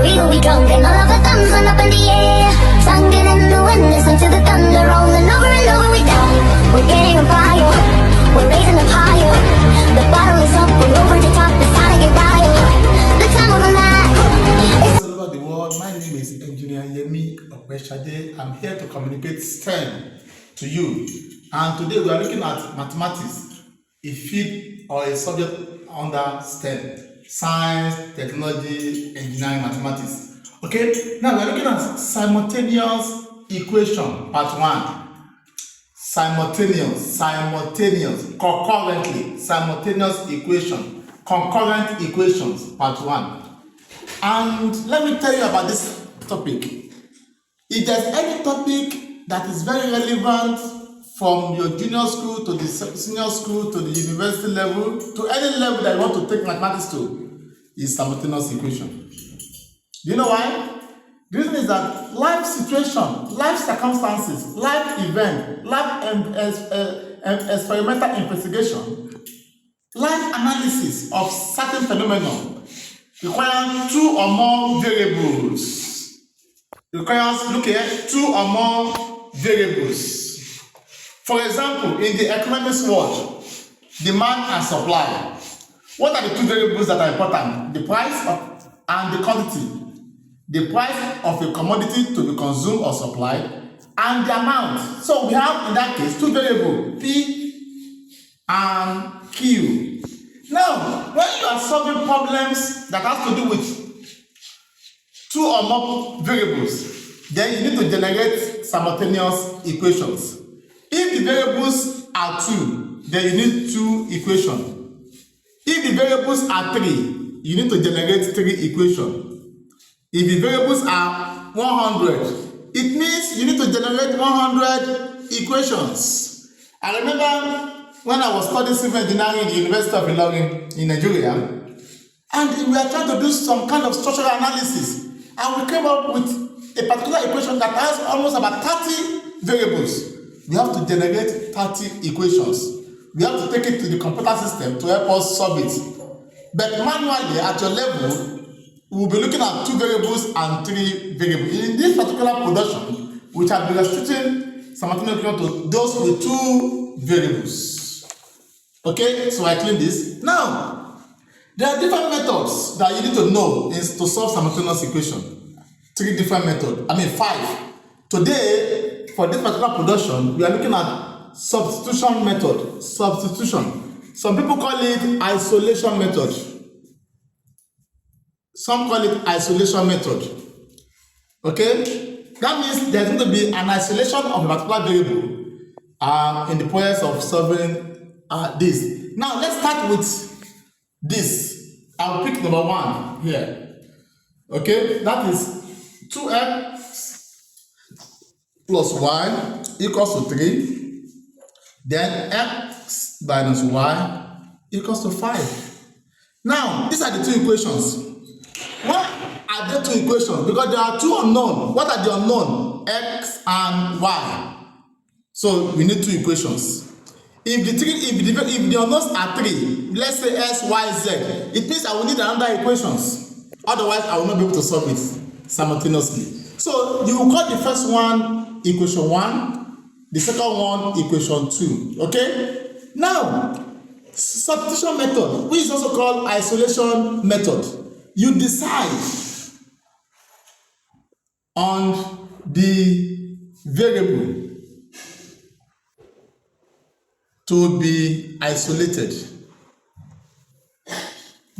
we'll be drunk and all of our thumbs went up in the air. Singing in the wind, listen to the thunder rolling over and over. We down, we're getting on fire, we're raising up higher. The bottle is up, we're over the top, it's time to get wild. The time of our life. All over the world, my name is Engineer Yemi Okweshade. I'm here to communicate STEM to you. And today we are looking at mathematics, a field or a subject under STEM. Science, technology, engineering, mathematics. Okay, now we're looking at simultaneous equation, part 1. Simultaneous, concurrently, simultaneous equation, concurrent equations, part 1. And let me tell you about this topic. If there's any topic that is very relevant from your junior school to the senior school to the university level, to any level that you want to take mathematics to, is simultaneous equation. Do you know why? The reason is that life situation, life circumstances, life event, life experimental investigation, life analysis of certain phenomenon requires 2 or more variables. Requires, look here, 2 or more variables. For example, in the economics world, demand and supply. What are the 2 variables that are important? The price and the quantity. The price of a commodity to be consumed or supplied, and the amount. So we have, in that case, 2 variables, P and Q. Now, when you are solving problems that have to do with 2 or more variables, then you need to generate simultaneous equations. If the variables are 2, then you need 2 equations. If the variables are 3, you need to generate 3 equations. If the variables are 100, it means you need to generate 100 equations. I remember when I was studying civil engineering in the University of Ilorin in Nigeria, and we were trying to do some kind of structural analysis, and we came up with a particular equation that has almost about 30 variables. We have to generate 30 equations. We have to take it to the computer system to help us solve it. But manually, at your level, we will be looking at 2 variables and 3 variables. In this particular production, we shall be restricting simultaneous equation to those with 2 variables. Okay, so I clean this. Now, there are different methods that you need to know is to solve simultaneous equation. 3 different methods. 5. Today, for this particular production, we are looking at substitution method. Substitution. Some people call it isolation method. Some call it isolation method. Okay? That means there's going to be an isolation of a particular variable in the process of solving this. Now, let's start with this. I'll pick number 1 here. Okay? That is 2x plus y equals to 3. Then x minus y equals to 5. Now, these are the 2 equations. What are the 2 equations? Because there are 2 unknown. What are the unknown? X and y. So we need 2 equations. If the unknowns are 3, let's say x, y, z, it means I will need another equations. Otherwise, I will not be able to solve it simultaneously. So you will call the first one equation 1. The second one, equation 2. Okay? Now, substitution method, which is also called isolation method. You decide on the variable to be isolated.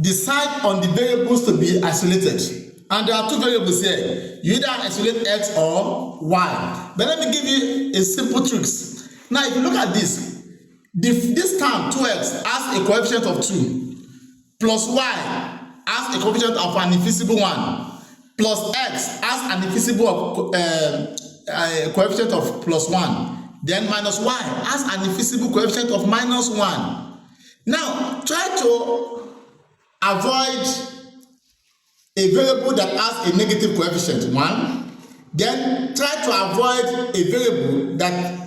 Decide on the variables to be isolated. And there are 2 variables here. You either isolate x or y. But let me give you a simple trick. Now, if you look at this, this term 2x has a coefficient of 2, plus y has a coefficient of an invisible 1, plus x has an invisible coefficient of plus 1, then minus y has an invisible coefficient of minus 1. Now, try to avoid a variable that has a negative coefficient 1, then try to avoid a variable that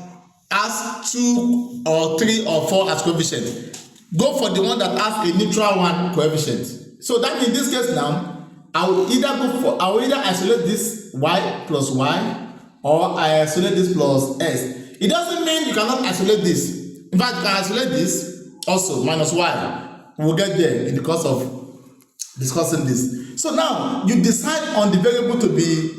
has 2 or 3 or 4 as coefficient. Go for the one that has a neutral 1 coefficient. So that in this case now, I will either isolate this y plus y, or I isolate this plus s. It doesn't mean you cannot isolate this. In fact, you can isolate this also, minus y. We'll get there in the course of discussing this. So now, you decide on the variable to be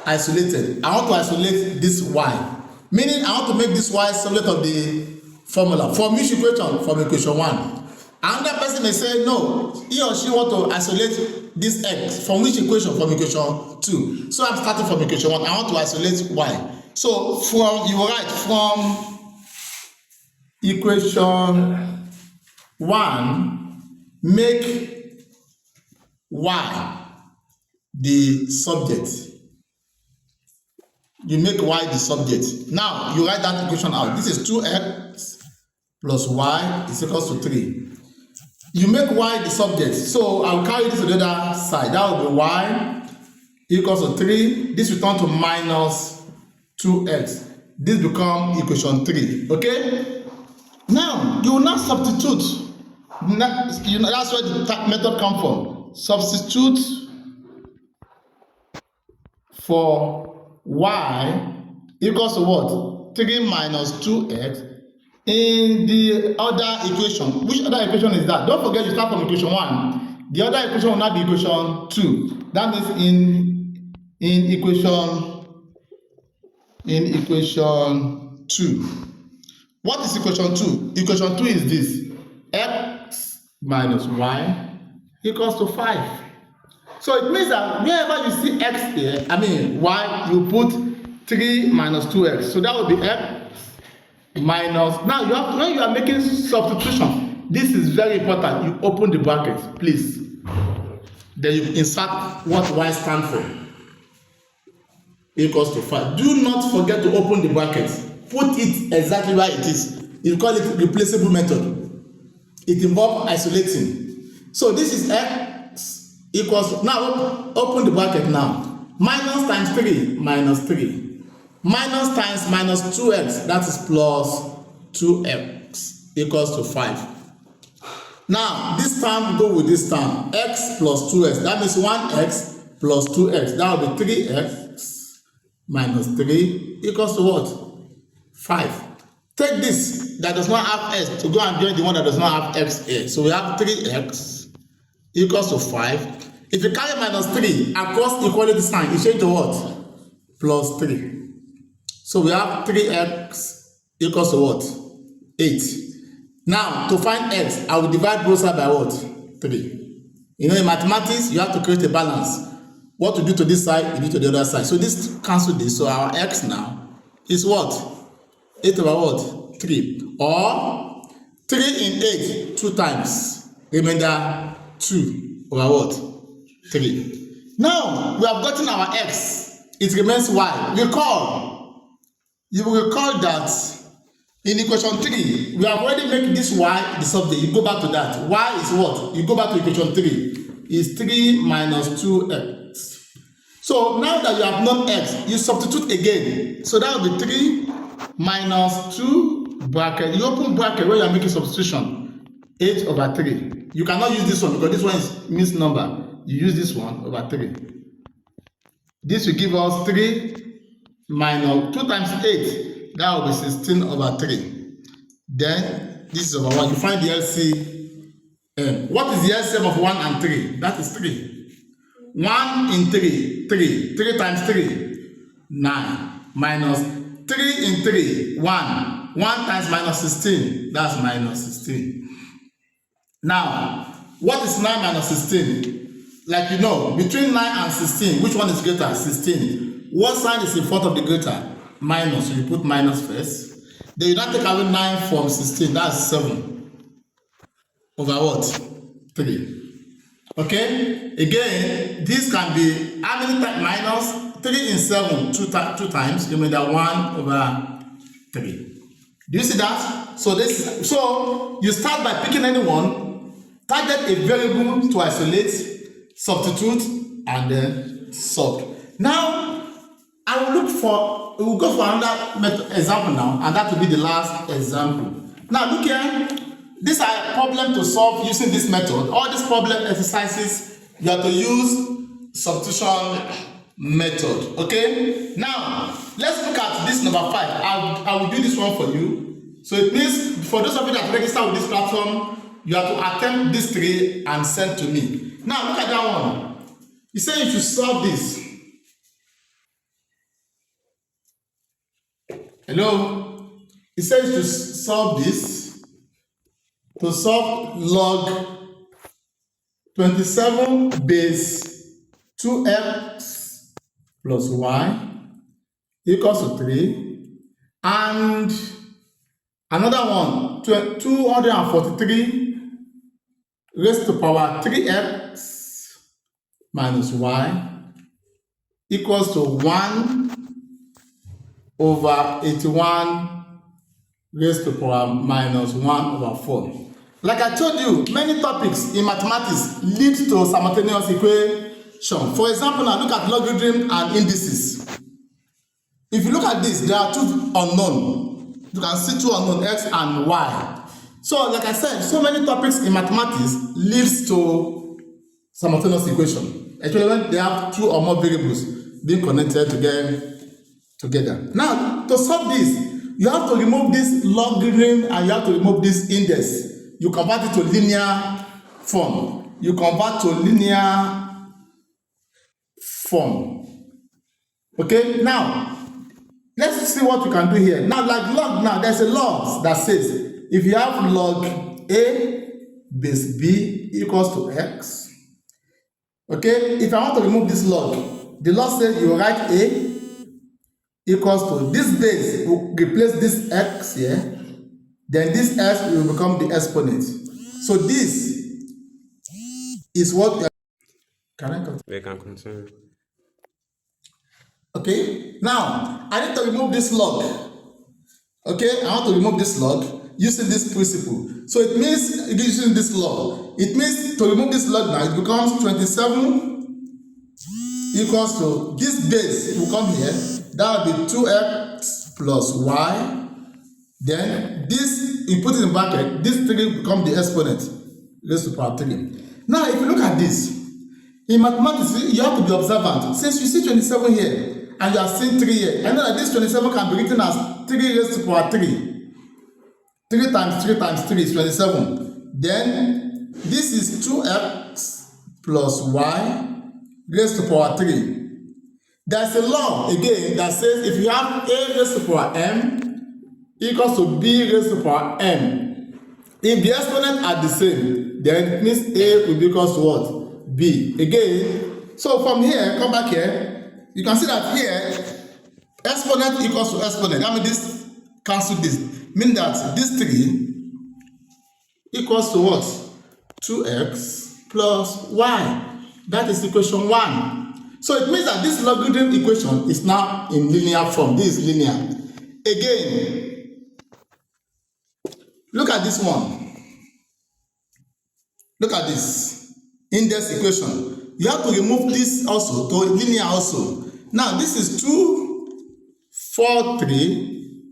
isolated. I want to isolate this y. Meaning, I want to make this y subject of the formula. From which equation? From equation 1. Another person may say, no, he or she want to isolate this x. From which equation? From equation 2. So I'm starting from equation 1. I want to isolate y. So from, you write from equation 1, make y the subject. You make y the subject. Now you write that equation out. This is 2x plus y is equals to 3. You make y the subject. So I'll carry this to the other side. That will be y equals to 3. This will turn to minus 2x. This becomes equation 3. Okay? Now, you will now substitute. That's where the method comes from. Substitute for y equals to what? 3 minus 2x in the other equation. Which other equation is that? Don't forget you start from equation 1. The other equation will not be equation 2. That means in equation 2. What is equation 2? Equation 2 is this. X minus y equals to 5. So it means that wherever you see x here, y, you put 3 minus 2x. So that will be x minus. Now, when you are making substitution, this is very important. You open the brackets, please. Then you insert what y stands for. Equals to 5. Do not forget to open the brackets. Put it exactly where it is. You call it replaceable method. It involves isolating. So this is x equals, now open the bracket now. Minus times 3, minus 3. Minus times minus 2x, that is plus 2x equals to 5. Now, this term go with this term, x plus 2x. That means 1x plus 2x. That will be 3x minus 3 equals to what? 5. Take this that does not have s to go and join the one that does not have x here. So we have 3x equals to 5. If you carry minus 3 across equality sign, you change to what? Plus 3. So we have 3x equals to what? 8. Now, to find x, I will divide both sides by what? 3. You know, in mathematics, you have to create a balance. What to do to this side, you do to the other side. So this cancel this. So our x now is what? 8 over what? 3. Or 3 in 8, 2 times. Remainder 2 over what? 3. Now, we have gotten our x. It remains y. You will recall that in equation 3, we have already made this y the subject. You go back to that. Y is what? You go back to equation 3. Is 3 minus 2x. So now that you have known x, you substitute again. So that will be 3 minus 2 bracket. You open bracket where you are making substitution. 8 over 3. You cannot use this one because this one is mixed number. You use this one over 3. This will give us 3 minus 2 times 8, that will be 16 over 3. Then this is over 1. You find the LCM. What is the LCM of 1 and 3? That is 3. 1 in 3, 3. 3 times 3, 9. Minus 3 in 3, 1. 1 times minus 16, that's minus 16. Now, what is 9 minus 16? Like you know, between 9 and 16, which one is greater? 16. What sign is in front of the greater? Minus. So you put minus first. Then you now take away 9 from 16. That's 7. Over what? 3. Okay? Again, this can be how many times? Minus 3 in 7. 2 times. You made that 1 over 3. Do you see that? So you start by picking any one, target a variable to isolate, substitute, and then solve. Now, we will go for another example now, and that will be the last example. Now look here, these are problems to solve using this method. All these problem exercises, you have to use substitution method. Okay, now let's look at this number 5. I will do this one for you. So it means for those of you that register with this platform, you have to attempt these 3 and send to me. Now look at that one. He said you should solve this. Hello? He says you should solve this. To solve log 27 base 2x plus y equals to 3. And another one, 243 raised to power 3x minus y equals to 1 over 81 raised to power minus 1 over 4. Like I told you, many topics in mathematics lead to simultaneous equation. For example, now look at logarithm and indices. If you look at this, there are 2 unknown. You can see 2 unknown, x and y. So, like I said, so many topics in mathematics leads to simultaneous equation. Actually, when they have 2 or more variables being connected together. Now, to solve this, you have to remove this logarithm and you have to remove this index. You convert it to linear form. You convert to linear form. Okay, now let's see what we can do here. Now, like log, now there's a log that says if you have log a base b equals to x. Okay, if I want to remove this log, the log says you write a equals to this base, will replace this x here, then this x will become the exponent. So this is what can I continue? We can continue. Okay, now I need to remove this log. Okay, I want to remove this log using this principle. So it means using this log. It means to remove this log now, it becomes 27 equals to this base will come here. That will be 2x plus y. Then this, you put it in bracket, this 3 will become the exponent raised to power 3. Now, if you look at this, in mathematics, you have to be observant. Since you see 27 here, and you are seeing 3 here, I know that this 27 can be written as 3 raised to power 3. 3 times 3 times 3 is 27. Then, this is 2x plus y raised to power 3. There's a law, again, that says if you have a raised to power m equals to b raised to power m, if the exponents are the same, then it means a will be equals to what? B. Again, so from here, come back here, you can see that here, exponent equals to exponent. That means this cancel this. Mean that this 3 equals to what? 2x plus y. That is equation 1. So it means that this logarithm equation is now in linear form. This is linear. Again, look at this one. Look at this index equation. You have to remove this also to linear also. Now this is 2, 4, 3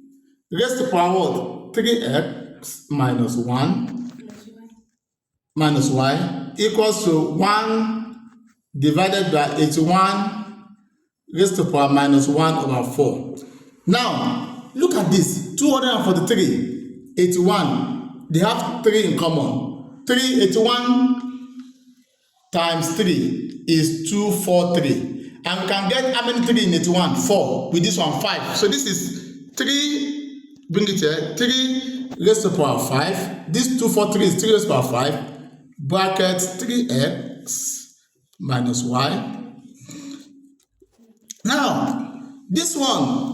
raised to power what? 3x minus 1 minus y equals to 1 divided by 81 raised to power minus 1 over 4. Now, look at this. 243, 81. They have 3 in common. 81 times 3 is 243. And we can get how many 3 in 81? 4. With this one, 5. So this is 3, bring it here, 3 raised to power 5. This 243 is 3 raised to power 5. Bracket 3x minus y. Now, this one,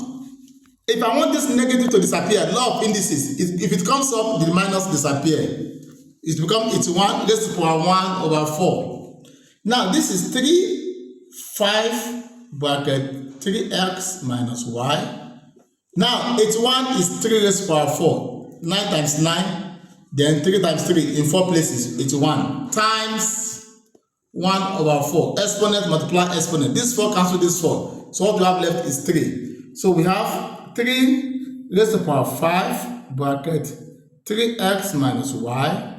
if I want this negative to disappear, law of indices, if it comes up, the minus disappear. It becomes 81 raised to power 1 over 4. Now, this is 3, 5, bracket 3x minus y. Now, 81 is 3 raised to power 4. 9 times 9, then 3 times 3 in 4 places, 81 times 1 over 4. Exponent multiply exponent. This 4 cancel this 4. So what we have left is 3. So we have 3 raised to the power 5 bracket 3x minus y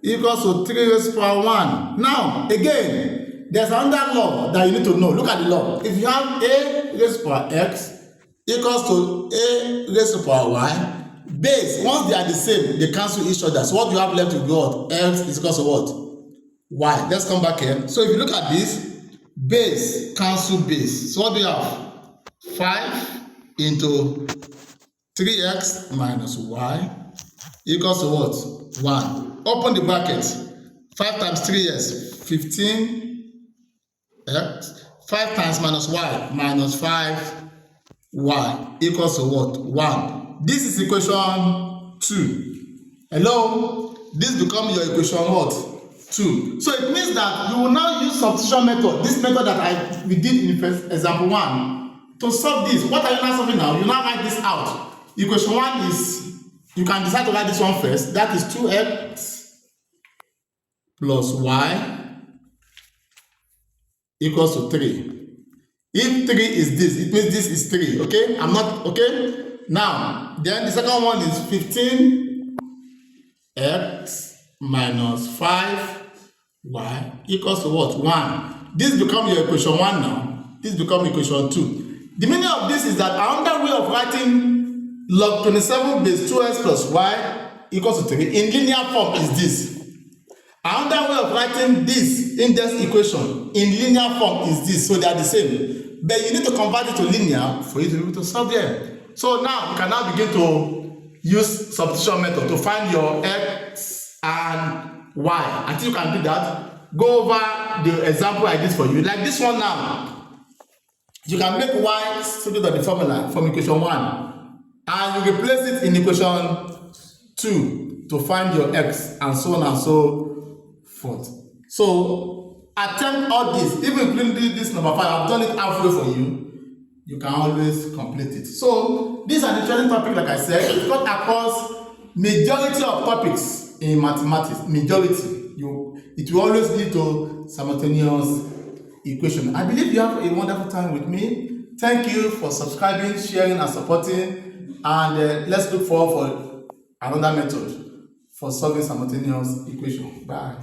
equals to 3 raised to the power 1. Now, again, there's another law that you need to know. Look at the law. If you have a raised to power x equals to a raised to power y, base, once they are the same, they cancel each other. So what you have left to go, x is equals to what? Y. Let's come back here. So if you look at this, base cancel base. So what do you have? 5 into 3x minus y equals to what? 1. Open the bracket. 5 times 3x, 15x. 5 times minus y minus 5y equals to what? 1. This is equation 2. Hello? This becomes your equation what? 2. So it means that you will now use substitution method, this method that we did in first example 1, to solve this. What are you now solving now? You now write this out. Equation 1 is, you can decide to write this one first. That is 2x plus y equals to 3. If 3 is this, it means this is 3. Okay? I'm not, okay? Now, then the second one is 15x minus 5y equals to what? 1. This becomes your equation 1 now. This becomes equation 2. The meaning of this is that another way of writing log 27 base 2x plus y equals to 3 in linear form is this. Another way of writing this index equation in linear form is this. So they are the same. But you need to convert it to linear for you to be able to solve them. So now you can now begin to use substitution method to find your x and y. Until you can do that, go over the example I did for you. Like this one now. You can make y substitute the formula from equation 1 and you replace it in equation 2 to find your x and so on and so forth. So attempt all this, even including this number 5. I've done it halfway for you. You can always complete it. So these are the training topics, like I said. It's got across majority of topics in mathematics. Majority. It will always lead to simultaneous equation. I believe you have a wonderful time with me. Thank you for subscribing, sharing, and supporting. And let's look forward for another method for solving simultaneous equation. Bye.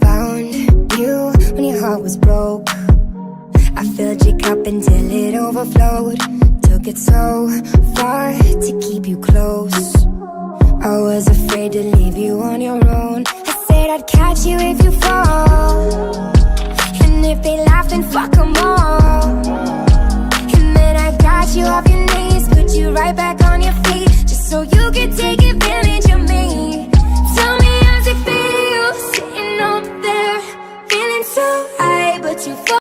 Found you when your heart was broke. I filled your cup until it overflowed. Took it so far to keep you close. I was afraid to leave you on your own. I said I'd catch you if you fall, and if they laugh then fuck them all. And then I got you off your knees, put you right back on your feet, just so you could take advantage of me. Tell me how's it feel, sitting up there, feeling so high, but you fall.